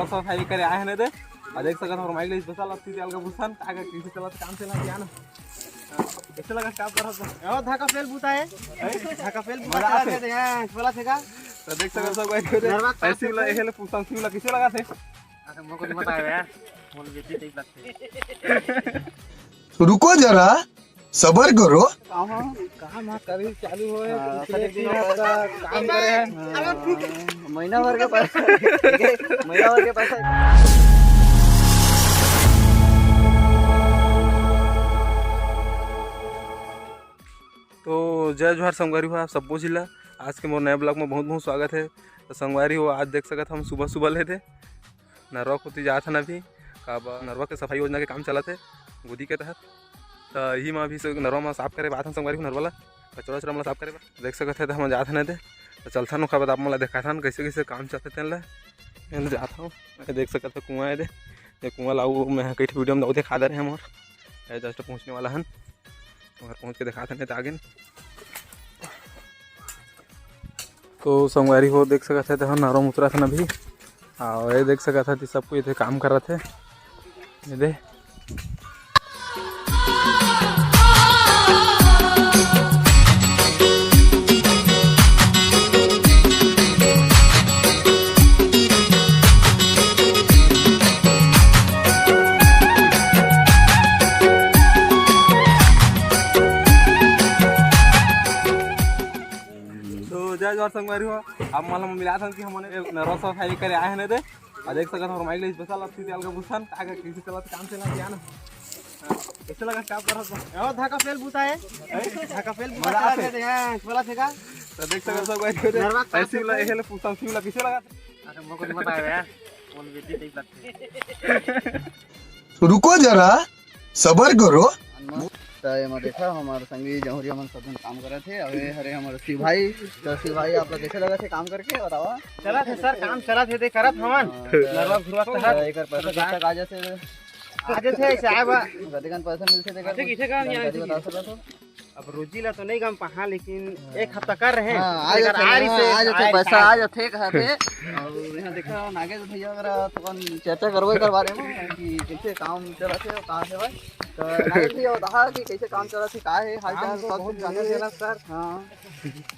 नरवा सफाई करे आए हैं दे देख सकत हो माइक ले बसल अब सीधे अलग बुसान आगे किसी चलत काम चला दिया ना कैसे लगा काम कर रहा है धाका फेल बुता है धाका फेल बुता है यहां बोला थे का तो देख सकत हो भाई ऐसे वाला एले पुसान सी वाला कैसे लगा थे अच्छा मको नहीं बताया यार बोल बेटी टाइप लगते रुको जरा सबर करो काम करी चालू होए काम करे हैं महीना भर के पैसा तो जय जोहार संगवारी हो आप सबको जिला आज के मोर नए ब्लॉग में बहुत बहुत स्वागत है। तो संगवारी हो आज देख सकते हम सुबह सुबह ले थे नरवा खोती जात हन अभी का नरवा के सफाई योजना के काम चला थे गोदी के तहत तो यही में अभी नरवा में साफ करे बात हम संगवारी हो नरवाला कचरा वचरा साफ करे देख सकते थे हम जात हन थे तो चलता नु खबर आप मैं देखा था कैसे कैसे काम चलते तेन जाता हूँ देख सकते कुआँ है दे कुआँ लाऊ मैं कई वीडियो में दिखा दे रहे हैं और जस्ट पहुँचने वाला हन और पहुँच के दिखाते हैं आगे तो संगवारी हो देख सकते थे नरवा में उतरा था अभी और ये देख सकता था सबको इधर काम कर रहे थे ये दे जय जोहार संगवारी हो अब मालूम मिला था कि हमने नरवा सफाई करे आए हैं दे देख सकते हो माइक ले बसल अब सीधे अलग बुसान आगे किसी चलत काम चला दिया ना कैसे लगा काम कर रहा है धाका फेल बुता है धाका फेल बुता है यहां बोला थे का तो देख सकते हो भाई ऐसे वाला एले पुसान सी वाला कैसे लगा अच्छा मको नहीं बताया यार बोल बेटी टाइप लगते रुको जरा सबर करो तो देखा हमारे संगी जौहरी हम सब काम कर रहे थे अरे हरे हमारे शिव भाई तो शिव भाई आप लोग कैसे लगा थे काम करके बतावा चला थे सर काम चला थे करत हमन नरवा घुरवा तहत एकर पैसा तक आज से साहब गदिगन पैसा मिलते थे कैसे काम यहाँ बता सकते हो अब रोजी ला तो नहीं काम पहा लेकिन एक हफ्ता कर रहे हैं आज पैसा आज थे कहते और यहाँ देखा नागेश भैया वगैरह तो चर्चा करवे कर बारे में कि कैसे काम चला थे कहाँ से भाई तो नागेश भैया बता कि कैसे काम चला थे का है हाल चाल सब कुछ जाने देना सर हाँ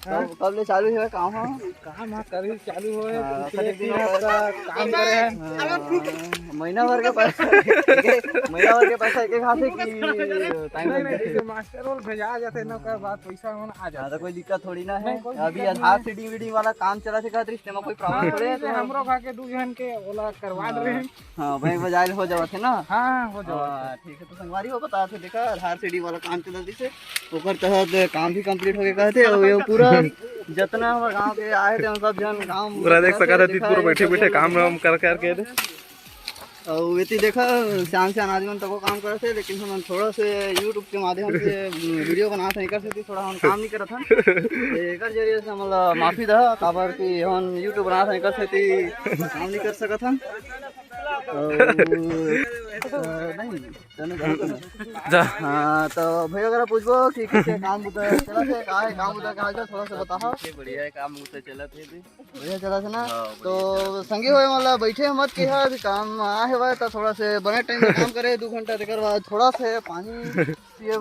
कब ले चालू है काम काम करी चालू होए काम करे हैं महीना भर के पैसा एक हाथ से कि टाइम मास्टर रोल भेजा जाते न कर बात पैसा मन आ जाता कोई दिक्कत थोड़ी ना है अभी आधार सीडिंग वीडिंग वाला काम चला थे खातिर इसमें कोई प्रॉब्लम थोड़े है हमरो खा के दू जन के ओला करवा रहे हैं हां बैंक बजाइल हो जावत है ना हां हो जावत ठीक है तो संगवारी हो बता थे देखा आधार सीडिंग वाला काम चला से ओकर तहत काम भी कंप्लीट हो गए कहते और ये पूरा जितना हमारे गांव के आए थे सब जन काम पूरा देख सका था पूरा बैठे बैठे काम कर के और वेती देखा शाम से अनाजमन तक काम करे थे लेकिन हम थोड़ा से यूट्यूब के माध्यम से वीडियो बना नहीं कर सकते थोड़ा हम काम नहीं करत हन एक जरिए से मतलब माफी दा काबर कि हम यूट्यूब बना नहीं कर सकते काम नहीं कर सकत हन हाँ तो भैया अगर पूछबो कि कैसे काम बुता चला थे का है काम बुता का थोड़ा सा बताओ बढ़िया है काम बुता चला थे बढ़िया चला था ना तो संगी होए मतलब बैठे मत कि है काम आए हुआ तो थोड़ा से बने टाइम में काम करे 2 घंटा देकर बाद थोड़ा से पानी पिए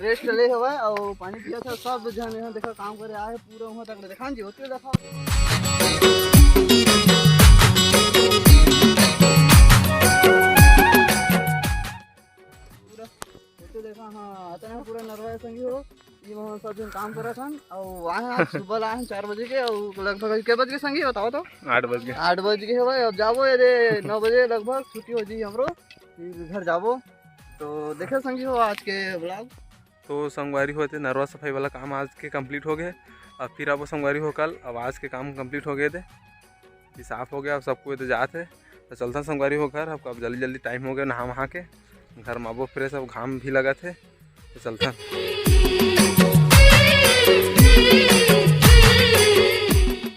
रेस्ट ले हुआ और पानी पिया था सब जन यहाँ देखा काम करे आए पूरा वहाँ तक देखा जी होते देखा देखा हाँ इतना पूरा नरवा संगी हो ये वहाँ सब जन काम कर रहा था और आए सुबह आए 4 बजे के और लगभग के बज के संगी बताओ तो 8 बज के भाई अब जाबो ये 9 बजे लगभग छुट्टी हो जी हमरो घर जाबो तो देखे संगी हो आज के ब्लॉग तो संगवारी होते नरवा सफाई वाला काम आज के कंप्लीट हो गए अब फिर अब संगवारी हो कल अब आज के काम कंप्लीट हो गए थे ये साफ हो गया अब सबको तो जाते तो चलता संगवारी हो घर अब जल्दी जल्दी टाइम हो गया नहा वहाँ के घर में अब फ्रेश अब घाम भी लगा थे तो चलता